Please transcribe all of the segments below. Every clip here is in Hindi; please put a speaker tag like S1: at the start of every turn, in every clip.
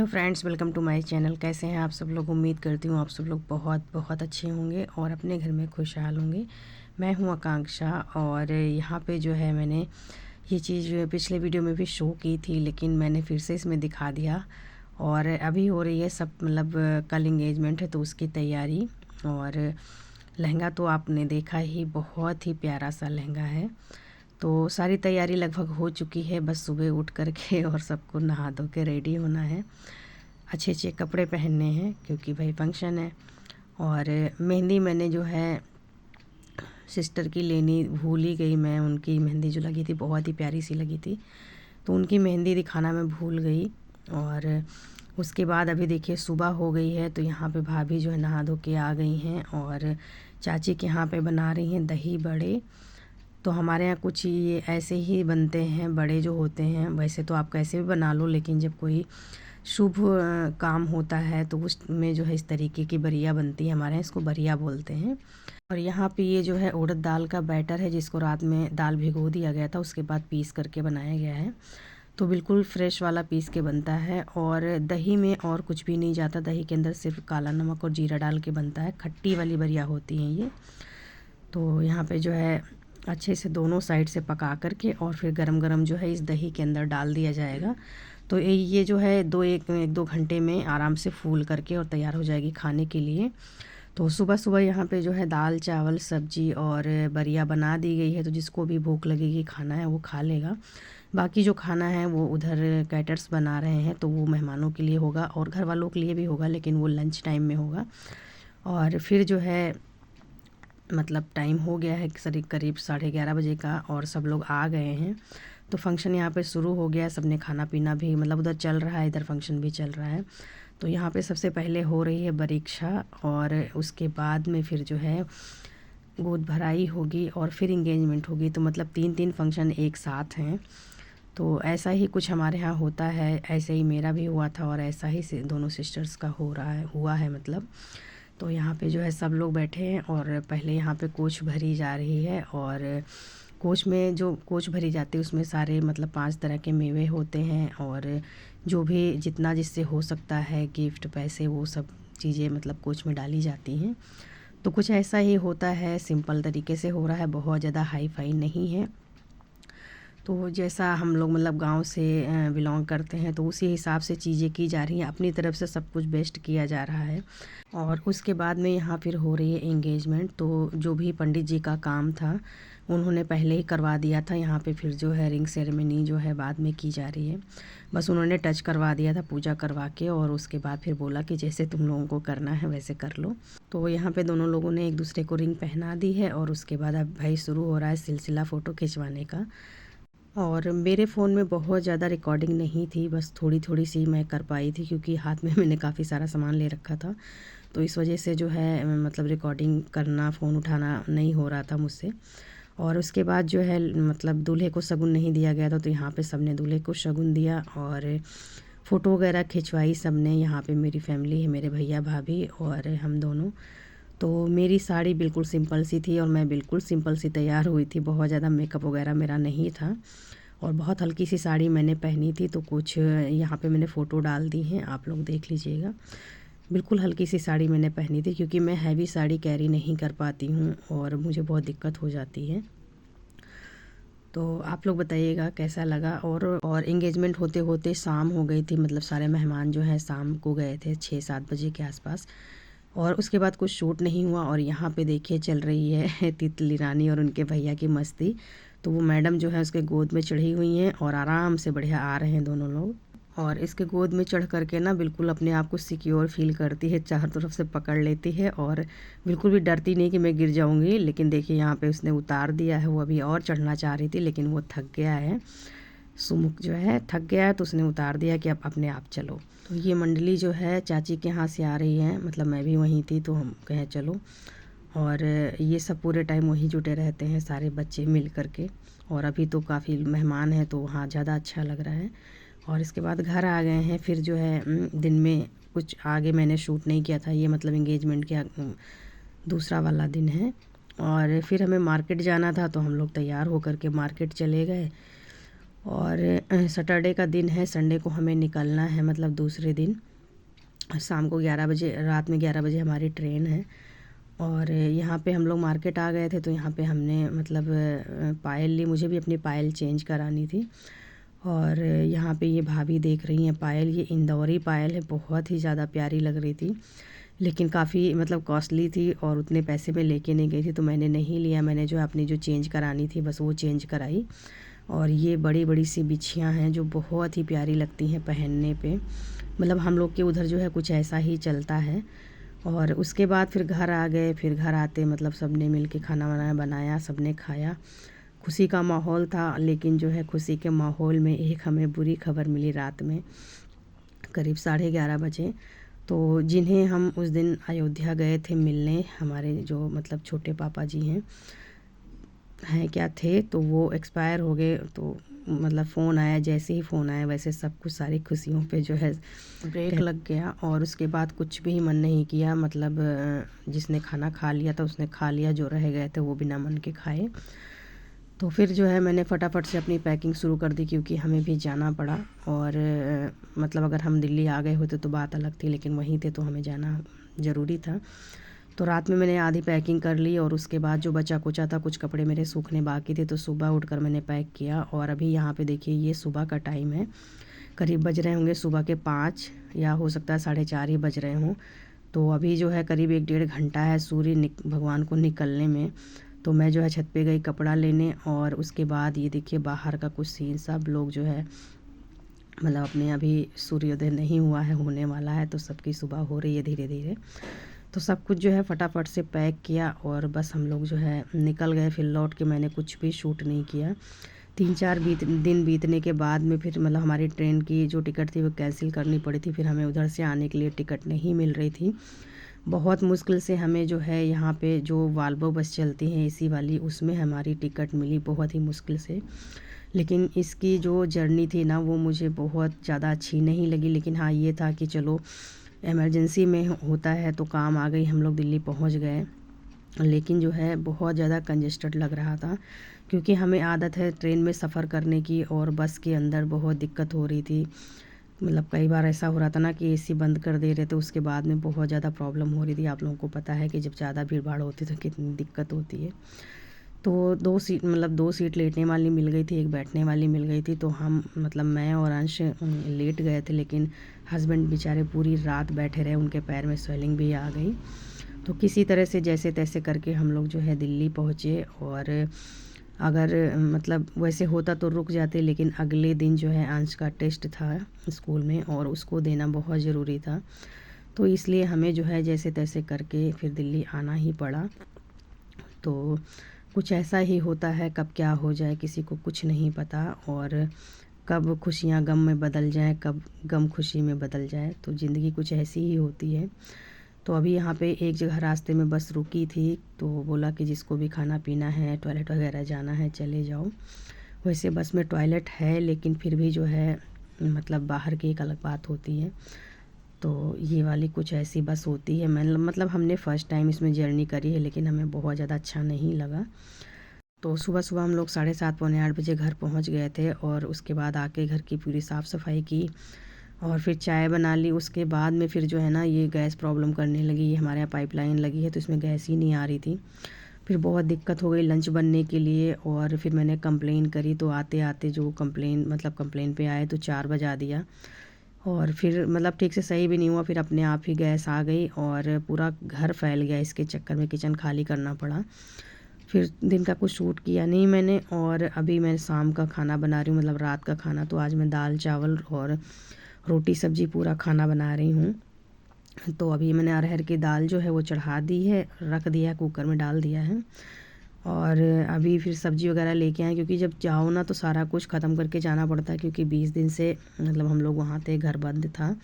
S1: Hello friends, welcome to my channel. कैसे हैं आप सब लोग? उम्मीद करती हूँ आप सब लोग बहुत बहुत अच्छे होंगे और अपने घर में खुशहाल होंगे। मैं हूँ आकांक्षा और यहाँ पे जो है मैंने ये चीज़ पिछले वीडियो में भी शो की थी, लेकिन मैंने फिर से इसमें दिखा दिया। और अभी हो रही है सब, मतलब कल इंगेजमेंट है तो उसकी तैयारी। और लहंगा तो आपने देखा ही, बहुत ही प्यारा सा लहंगा है। तो सारी तैयारी लगभग हो चुकी है, बस सुबह उठ कर के और सबको नहा धो के रेडी होना है। अच्छे अच्छे कपड़े पहनने हैं क्योंकि भाई फंक्शन है। और मेहंदी मैंने जो है सिस्टर की लेनी भूल ही गई। मैं उनकी मेहंदी जो लगी थी बहुत ही प्यारी सी लगी थी, तो उनकी मेहंदी दिखाना मैं भूल गई। और उसके बाद अभी देखिए सुबह हो गई है, तो यहाँ पे भाभी जो है नहा धो के आ गई हैं और चाची के यहाँ पे बना रही हैं दही बड़े। तो हमारे यहाँ कुछ ये ऐसे ही बनते हैं बड़े जो होते हैं। वैसे तो आप कैसे भी बना लो, लेकिन जब कोई शुभ काम होता है तो उसमें जो है इस तरीके की बरिया बनती है। हमारे यहाँ इसको बरिया बोलते हैं। और यहाँ पे ये जो है उड़द दाल का बैटर है, जिसको रात में दाल भिगो दिया गया था, उसके बाद पीस करके बनाया गया है। तो बिल्कुल फ्रेश वाला पीस के बनता है और दही में और कुछ भी नहीं जाता। दही के अंदर सिर्फ काला नमक और जीरा डाल के बनता है। खट्टी वाली बरिया होती हैं ये। तो यहाँ पे जो है अच्छे से दोनों साइड से पका करके और फिर गरम गरम जो है इस दही के अंदर डाल दिया जाएगा। तो ये जो है एक दो घंटे में आराम से फूल करके और तैयार हो जाएगी खाने के लिए। तो सुबह सुबह यहाँ पे जो है दाल चावल सब्जी और बरिया बना दी गई है, तो जिसको भी भूख लगेगी खाना है वो खा लेगा। बाकी जो खाना है वो उधर कैटर्स बना रहे हैं, तो वो मेहमानों के लिए होगा और घर वालों के लिए भी होगा, लेकिन वो लंच टाइम में होगा। और फिर जो है मतलब टाइम हो गया है करीब करीब 11:30 बजे का और सब लोग आ गए हैं। तो फंक्शन यहाँ पे शुरू हो गया है। सबने खाना पीना भी मतलब उधर चल रहा है, इधर फंक्शन भी चल रहा है। तो यहाँ पे सबसे पहले हो रही है परीक्षा और उसके बाद में फिर जो है गोद भराई होगी और फिर इंगेजमेंट होगी। तो मतलब 3 फंक्शन एक साथ हैं। तो ऐसा ही कुछ हमारे यहाँ होता है। ऐसे ही मेरा भी हुआ था और ऐसा ही से दोनों सिस्टर्स का हुआ है मतलब। तो यहाँ पे जो है सब लोग बैठे हैं और पहले यहाँ पे कोच भरी जा रही है। और कोच में जो कोच भरी जाती है उसमें सारे मतलब 5 तरह के मेवे होते हैं और जो भी जितना जिससे हो सकता है गिफ्ट पैसे वो सब चीज़ें मतलब कोच में डाली जाती हैं। तो कुछ ऐसा ही होता है, सिंपल तरीके से हो रहा है, बहुत ज़्यादा हाई फाई नहीं है। तो जैसा हम लोग मतलब गांव से बिलोंग करते हैं तो उसी हिसाब से चीज़ें की जा रही हैं। अपनी तरफ से सब कुछ बेस्ट किया जा रहा है। और उसके बाद में यहाँ फिर हो रही है एंगेजमेंट। तो जो भी पंडित जी का काम था उन्होंने पहले ही करवा दिया था। यहाँ पे फिर जो है रिंग सेरेमनी जो है बाद में की जा रही है। बस उन्होंने टच करवा दिया था पूजा करवा के, और उसके बाद फिर बोला कि जैसे तुम लोगों को करना है वैसे कर लो। तो यहाँ पे दोनों लोगों ने एक दूसरे को रिंग पहना दी है और उसके बाद अब भाई शुरू हो रहा है सिलसिला फ़ोटो खिंचवाने का। और मेरे फ़ोन में बहुत ज़्यादा रिकॉर्डिंग नहीं थी, बस थोड़ी थोड़ी सी मैं कर पाई थी क्योंकि हाथ में मैंने काफ़ी सारा सामान ले रखा था। तो इस वजह से जो है मतलब रिकॉर्डिंग करना, फ़ोन उठाना नहीं हो रहा था मुझसे। और उसके बाद जो है मतलब दूल्हे को शगुन नहीं दिया गया था, तो यहाँ पे सबने दूल्हे को शगुन दिया और फ़ोटो वगैरह खिंचवाई सबने। यहाँ पे मेरी फैमिली है, मेरे भैया भाभी और हम दोनों। तो मेरी साड़ी बिल्कुल सिंपल सी थी और मैं बिल्कुल सिंपल सी तैयार हुई थी। बहुत ज़्यादा मेकअप वगैरह मेरा नहीं था और बहुत हल्की सी साड़ी मैंने पहनी थी। तो कुछ यहाँ पे मैंने फ़ोटो डाल दी हैं, आप लोग देख लीजिएगा। बिल्कुल हल्की सी साड़ी मैंने पहनी थी क्योंकि मैं हैवी साड़ी कैरी नहीं कर पाती हूँ और मुझे बहुत दिक्कत हो जाती है। तो आप लोग बताइएगा कैसा लगा। और एंगेजमेंट होते होते शाम हो गई थी, मतलब सारे मेहमान जो हैं शाम को गए थे 6-7 बजे के आसपास। और उसके बाद कुछ शूट नहीं हुआ। और यहाँ पे देखिए चल रही है तितली रानी और उनके भैया की मस्ती। तो वो मैडम जो है उसके गोद में चढ़ी हुई हैं और आराम से बढ़िया आ रहे हैं दोनों लोग। और इसके गोद में चढ़ करके ना बिल्कुल अपने आप को सिक्योर फील करती है, चारों तरफ से पकड़ लेती है और बिल्कुल भी डरती नहीं कि मैं गिर जाऊंगी। लेकिन देखिए यहाँ पे उसने उतार दिया है। वो अभी और चढ़ना चाह रही थी लेकिन वो थक गया है। सुमुख जो है थक गया है तो उसने उतार दिया कि अब अपने आप चलो। तो ये मंडली जो है चाची के यहाँ से आ रही है, मतलब मैं भी वहीं थी तो हम कहें चलो। और ये सब पूरे टाइम वहीं जुटे रहते हैं सारे बच्चे मिल करके। और अभी तो काफ़ी मेहमान हैं तो वहाँ ज़्यादा अच्छा लग रहा है। और इसके बाद घर आ गए हैं। फिर जो है दिन में कुछ आगे मैंने शूट नहीं किया था, ये मतलब एंगेजमेंट का दूसरा वाला दिन है। और फिर हमें मार्केट जाना था तो हम लोग तैयार होकर के मार्केट चले गए। और सैटरडे का दिन है, संडे को हमें निकलना है, मतलब दूसरे दिन शाम को 11 बजे, रात में 11 बजे हमारी ट्रेन है। और यहाँ पे हम लोग मार्केट आ गए थे, तो यहाँ पे हमने मतलब पायल ली, मुझे भी अपनी पायल चेंज करानी थी। और यहाँ पे ये भाभी देख रही हैं पायल, ये इंदौरी पायल है, बहुत ही ज़्यादा प्यारी लग रही थी, लेकिन काफ़ी मतलब कॉस्टली थी और उतने पैसे में लेके नहीं गई थी, तो मैंने नहीं लिया। मैंने जो अपनी जो चेंज करानी थी बस वो चेंज कराई। और ये बड़ी बड़ी सी बिछियाँ हैं जो बहुत ही प्यारी लगती हैं पहनने पे, मतलब हम लोग के उधर जो है कुछ ऐसा ही चलता है। और उसके बाद फिर घर आ गए, फिर घर आते मतलब सब ने मिल के खाना वाना बनाया, सब ने खाया, खुशी का माहौल था। लेकिन जो है खुशी के माहौल में एक हमें बुरी खबर मिली रात में करीब 11:30 बजे। तो जिन्हें हम उस दिन अयोध्या गए थे मिलने, हमारे जो मतलब छोटे पापा जी हैं क्या थे, तो वो एक्सपायर हो गए। तो मतलब फ़ोन आया, जैसे ही फ़ोन आया वैसे सब कुछ सारी खुशियों पे जो है ब्रेक लग गया। और उसके बाद कुछ भी मन नहीं किया, मतलब जिसने खाना खा लिया था उसने खा लिया, जो रह गए थे वो बिना मन के खाए। तो फिर जो है मैंने फटाफट से अपनी पैकिंग शुरू कर दी, क्योंकि हमें भी जाना पड़ा। और मतलब अगर हम दिल्ली आ गए होते तो बात अलग थी, लेकिन वहीं थे तो हमें जाना ज़रूरी था। तो रात में मैंने आधी पैकिंग कर ली, और उसके बाद जो बचा कुचा था, कुछ कपड़े मेरे सूखने बाकी थे, तो सुबह उठकर मैंने पैक किया। और अभी यहाँ पे देखिए ये सुबह का टाइम है, करीब बज रहे होंगे सुबह के 5, या हो सकता है 4:30 ही बज रहे हों। तो अभी जो है करीब 1-1.5 घंटा है सूर्य भगवान को निकलने में। तो मैं जो है छत पे गई कपड़ा लेने, और उसके बाद ये देखिए बाहर का कुछ सीन, सब लोग जो है मतलब अपने, अभी सूर्योदय नहीं हुआ है, होने वाला है, तो सबकी सुबह हो रही है धीरे धीरे। तो सब कुछ जो है फटाफट से पैक किया और बस हम लोग जो है निकल गए। फिर लौट के मैंने कुछ भी शूट नहीं किया। 3-4 दिन बीतने के बाद में फिर मतलब हमारी ट्रेन की जो टिकट थी वो कैंसिल करनी पड़ी थी। फिर हमें उधर से आने के लिए टिकट नहीं मिल रही थी। बहुत मुश्किल से हमें जो है यहाँ पे जो वाल्वो बस चलती हैं एसी वाली, उसमें हमारी टिकट मिली, बहुत ही मुश्किल से। लेकिन इसकी जो जर्नी थी ना वो मुझे बहुत ज़्यादा अच्छी नहीं लगी। लेकिन हाँ ये था कि चलो इमरजेंसी में होता है तो काम आ गई, हम लोग दिल्ली पहुँच गए। लेकिन जो है बहुत ज़्यादा कंजेस्टेड लग रहा था, क्योंकि हमें आदत है ट्रेन में सफ़र करने की, और बस के अंदर बहुत दिक्कत हो रही थी। मतलब कई बार ऐसा हो रहा था ना कि एसी बंद कर दे रहे थे, उसके बाद में बहुत ज़्यादा प्रॉब्लम हो रही थी। आप लोगों को पता है कि जब ज़्यादा भीड़ भाड़ होती है तो कितनी दिक्कत होती है। तो 2 सीट लेटने वाली मिल गई थी, एक बैठने वाली मिल गई थी। तो हम मतलब मैं और अंश लेट गए थे, लेकिन हस्बैंड बेचारे पूरी रात बैठे रहे, उनके पैर में स्वेलिंग भी आ गई। तो किसी तरह से जैसे तैसे करके हम लोग जो है दिल्ली पहुँचे। और अगर मतलब वैसे होता तो रुक जाते, लेकिन अगले दिन जो है अंश का टेस्ट था स्कूल में, और उसको देना बहुत ज़रूरी था। तो इसलिए हमें जो है जैसे तैसे करके फिर दिल्ली आना ही पड़ा। तो कुछ ऐसा ही होता है, कब क्या हो जाए किसी को कुछ नहीं पता, और कब खुशियाँ गम में बदल जाएं, कब गम खुशी में बदल जाए। तो ज़िंदगी कुछ ऐसी ही होती है। तो अभी यहाँ पे एक जगह रास्ते में बस रुकी थी, तो बोला कि जिसको भी खाना पीना है, टॉयलेट वगैरह जाना है, चले जाओ। वैसे बस में टॉयलेट है, लेकिन फिर भी जो है मतलब बाहर की एक अलग बात होती है। तो ये वाली कुछ ऐसी बस होती है। मैं मतलब हमने फ़र्स्ट टाइम इसमें जर्नी करी है, लेकिन हमें बहुत ज़्यादा अच्छा नहीं लगा। तो सुबह सुबह हम लोग 7:30 पौने 8 बजे घर पहुंच गए थे, और उसके बाद आके घर की पूरी साफ़ सफाई की, और फिर चाय बना ली। उसके बाद में फिर जो है ना ये गैस प्रॉब्लम करने लगी। ये हमारे यहाँ पाइपलाइन लगी है तो इसमें गैस ही नहीं आ रही थी। फिर बहुत दिक्कत हो गई लंच बनने के लिए, और फिर मैंने कंप्लेन करी। तो आते आते जो कंप्लेन पे आए तो 4 बजा दिया, और फिर मतलब ठीक से सही भी नहीं हुआ। फिर अपने आप ही गैस आ गई और पूरा घर फैल गया, इसके चक्कर में किचन खाली करना पड़ा। फिर दिन का कुछ शूट किया नहीं मैंने, और अभी मैं शाम का खाना बना रही हूँ, मतलब रात का खाना। तो आज मैं दाल चावल और रोटी सब्जी पूरा खाना बना रही हूँ। तो अभी मैंने अरहर की दाल जो है वो चढ़ा दी है, रख दिया है, कुकर में डाल दिया है। और अभी फिर सब्ज़ी वगैरह लेके आए, क्योंकि जब जाओ ना तो सारा कुछ ख़त्म करके जाना पड़ता है, क्योंकि 20 दिन से मतलब हम लोग वहाँ थे, घर बंद था।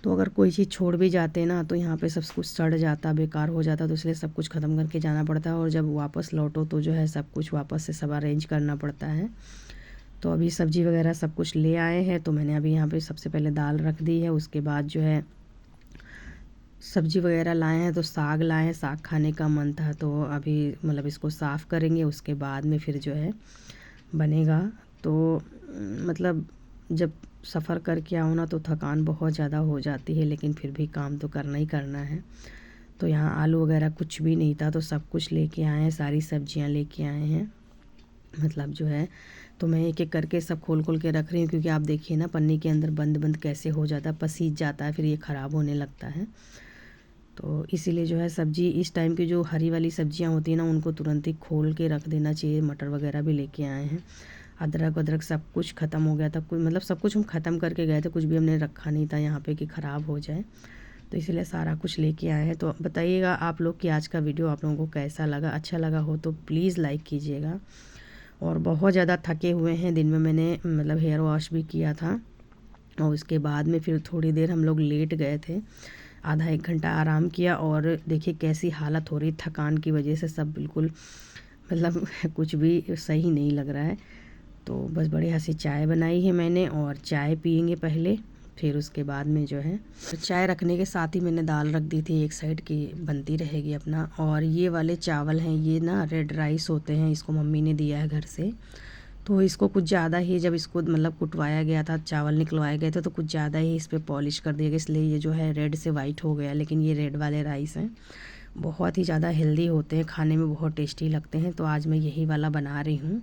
S1: तो अगर कोई चीज़ छोड़ भी जाते ना तो यहाँ पे सब कुछ सड़ जाता, बेकार हो जाता, तो इसलिए सब कुछ ख़त्म करके जाना पड़ता है। और जब वापस लौटो तो जो है सब कुछ वापस से सब अरेंज करना पड़ता है। तो अभी सब्ज़ी वगैरह सब कुछ ले आए हैं, तो मैंने अभी यहाँ पे सबसे पहले दाल रख दी है। उसके बाद जो है सब्ज़ी वगैरह लाए हैं, तो साग लाए हैं, साग खाने का मन था, तो अभी मतलब इसको साफ़ करेंगे, उसके बाद में फिर जो है बनेगा। तो मतलब जब सफ़र करके आओ ना तो थकान बहुत ज़्यादा हो जाती है, लेकिन फिर भी काम तो करना ही करना है। तो यहाँ आलू वगैरह कुछ भी नहीं था, तो सब कुछ लेके आए हैं, सारी सब्जियाँ लेके आए हैं मतलब जो है। तो मैं एक एक करके सब खोल खोल के रख रही हूँ, क्योंकि आप देखिए ना पन्नी के अंदर बंद बंद कैसे हो जाता है, पसीज जाता है, फिर ये ख़राब होने लगता है। तो इसीलिए जो है सब्ज़ी इस टाइम की जो हरी वाली सब्जियां होती हैं ना, उनको तुरंत ही खोल के रख देना चाहिए। मटर वगैरह भी लेके आए हैं, अदरक वदरक सब कुछ ख़त्म हो गया था, कोई मतलब सब कुछ हम ख़त्म करके गए थे, कुछ भी हमने रखा नहीं था यहाँ पे कि ख़राब हो जाए। तो इसीलिए सारा कुछ लेके आए हैं। तो बताइएगा आप लोग कि आज का वीडियो आप लोगों को कैसा लगा। अच्छा लगा हो तो प्लीज़ लाइक कीजिएगा। और बहुत ज़्यादा थके हुए हैं, दिन में मैंने मतलब हेयर वॉश भी किया था, और उसके बाद में फिर थोड़ी देर हम लोग लेट गए थे, आधा एक घंटा आराम किया। और देखिए कैसी हालत हो रही थकान की वजह से, सब बिल्कुल मतलब कुछ भी सही नहीं लग रहा है। तो बस बढ़िया सी चाय बनाई है मैंने, और चाय पियेंगे पहले, फिर उसके बाद में जो है तो चाय रखने के साथ ही मैंने दाल रख दी थी एक साइड की, बनती रहेगी अपना। और ये वाले चावल हैं, ये ना रेड राइस होते हैं, इसको मम्मी ने दिया है घर से। तो इसको कुछ ज़्यादा ही जब इसको मतलब कुटवाया गया था, चावल निकलवाए गए थे, तो कुछ ज़्यादा ही इस पर पॉलिश कर दिया गया, इसलिए ये जो है रेड से वाइट हो गया। लेकिन ये रेड वाले राइस हैं, बहुत ही ज़्यादा हेल्दी होते हैं, खाने में बहुत टेस्टी लगते हैं। तो आज मैं यही वाला बना रही हूँ।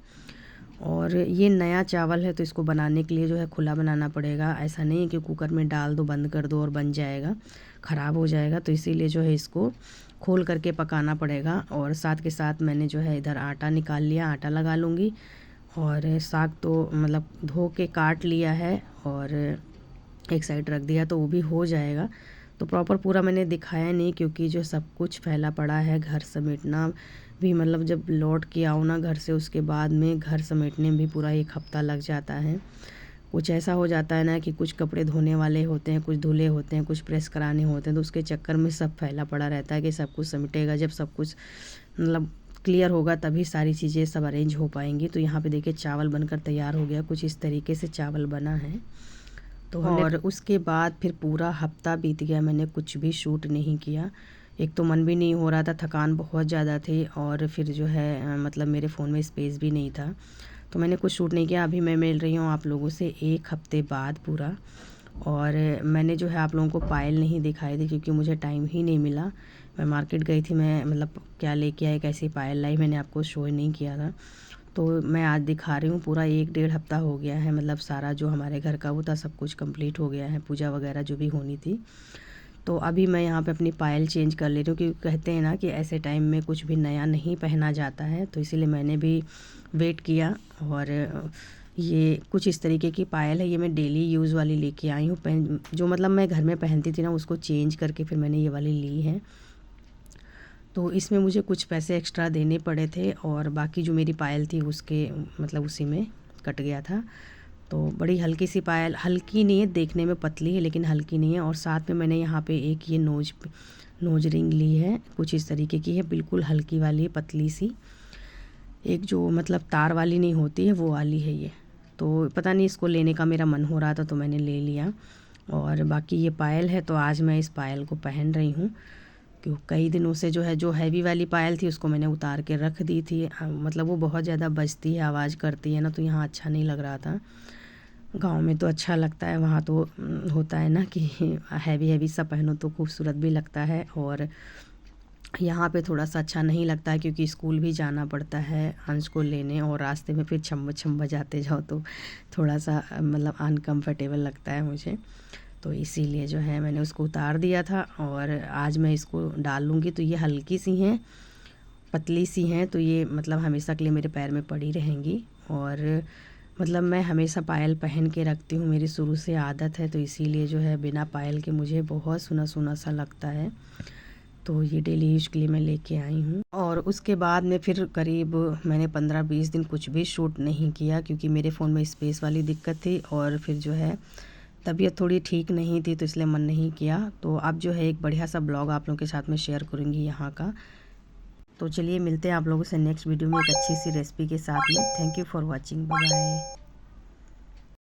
S1: और ये नया चावल है, तो इसको बनाने के लिए जो है खुला बनाना पड़ेगा। ऐसा नहीं है कि कुकर में डाल दो, बंद कर दो और बन जाएगा, ख़राब हो जाएगा। तो इसीलिए जो है इसको खोल करके पकाना पड़ेगा। और साथ के साथ मैंने जो है इधर आटा निकाल लिया, आटा लगा लूँगी। और साग तो मतलब धो के काट लिया है और एक साइड रख दिया, तो वो भी हो जाएगा। तो प्रॉपर पूरा मैंने दिखाया नहीं, क्योंकि जो सब कुछ फैला पड़ा है, घर समेटना भी मतलब जब लौट के आओ ना घर से, उसके बाद में घर समेटने में भी पूरा एक हफ्ता लग जाता है। कुछ ऐसा हो जाता है ना कि कुछ कपड़े धोने वाले होते हैं, कुछ धुले होते हैं, कुछ प्रेस कराने होते हैं, तो उसके चक्कर में सब फैला पड़ा रहता है कि सब कुछ समेटेगा। जब सब कुछ मतलब क्लियर होगा तभी सारी चीज़ें सब अरेंज हो पाएंगी। तो यहाँ पे देखिए चावल बनकर तैयार हो गया, कुछ इस तरीके से चावल बना है। तो और उसके बाद फिर पूरा हफ्ता बीत गया, मैंने कुछ भी शूट नहीं किया। एक तो मन भी नहीं हो रहा था, थकान बहुत ज़्यादा थी, और फिर जो है मतलब मेरे फ़ोन में स्पेस भी नहीं था, तो मैंने कुछ शूट नहीं किया। अभी मैं मिल रही हूँ आप लोगों से एक हफ्ते बाद पूरा। और मैंने जो है आप लोगों को पायल नहीं दिखाई थी, क्योंकि मुझे टाइम ही नहीं मिला। मैं मार्केट गई थी, मैं मतलब क्या लेके आई, कैसी पायल लाई, मैंने आपको शो नहीं किया था। तो मैं आज दिखा रही हूँ। पूरा 1 डेढ़ हफ्ता हो गया है, मतलब सारा जो हमारे घर का वो था सब कुछ कंप्लीट हो गया है, पूजा वगैरह जो भी होनी थी। तो अभी मैं यहाँ पे अपनी पायल चेंज कर ले रही हूँ, क्योंकि कहते हैं ना कि ऐसे टाइम में कुछ भी नया नहीं पहना जाता है। तो इसीलिए मैंने भी वेट किया। और ये कुछ इस तरीके की पायल है, ये मैं डेली यूज़ वाली लेके आई हूँ। जो मतलब मैं घर में पहनती थी ना, उसको चेंज करके फिर मैंने ये वाली ली है। तो इसमें मुझे कुछ पैसे एक्स्ट्रा देने पड़े थे, और बाकी जो मेरी पायल थी उसके मतलब उसी में कट गया था। तो बड़ी हल्की सी पायल, हल्की नहीं है, देखने में पतली है लेकिन हल्की नहीं है। और साथ में मैंने यहाँ पे एक ये नोज रिंग ली है, कुछ इस तरीके की है, बिल्कुल हल्की वाली है, पतली सी, एक जो मतलब तार वाली नहीं होती है वो वाली है ये। तो पता नहीं, इसको लेने का मेरा मन हो रहा था तो मैंने ले लिया। और बाकी ये पायल है, तो आज मैं इस पायल को पहन रही हूँ, क्योंकि कई दिनों से जो है जो हैवी वाली पायल थी उसको मैंने उतार के रख दी थी। मतलब वो बहुत ज़्यादा बजती है, आवाज़ करती है ना, तो यहाँ अच्छा नहीं लग रहा था। गांव में तो अच्छा लगता है, वहाँ तो होता है ना कि हैवी हैवी सा पहनो तो खूबसूरत भी लगता है। और यहाँ पे थोड़ा सा अच्छा नहीं लगता है, क्योंकि स्कूल भी जाना पड़ता है अंश को लेने, और रास्ते में फिर छम छम बजाते जाओ, तो थोड़ा सा मतलब अनकम्फर्टेबल लगता है मुझे। तो इसीलिए जो है मैंने उसको उतार दिया था, और आज मैं इसको डाल लूँगी। तो ये हल्की सी हैं, पतली सी हैं, तो ये मतलब हमेशा के लिए मेरे पैर में पड़ी रहेंगी। और मतलब मैं हमेशा पायल पहन के रखती हूँ, मेरी शुरू से आदत है, तो इसीलिए जो है बिना पायल के मुझे बहुत सुना सुना सा लगता है। तो ये डेली यूज के लिए मैं लेके आई हूँ। और उसके बाद में फिर करीब मैंने 15-20 दिन कुछ भी शूट नहीं किया, क्योंकि मेरे फ़ोन में स्पेस वाली दिक्कत थी, और फिर जो है तबीयत थोड़ी ठीक नहीं थी, तो इसलिए मन नहीं किया। तो अब जो है एक बढ़िया सा ब्लॉग आप लोगों के साथ में शेयर करूँगी यहाँ का। तो चलिए मिलते हैं आप लोगों से नेक्स्ट वीडियो में एक अच्छी सी रेसिपी के साथ में। Thank you for watching, bye bye.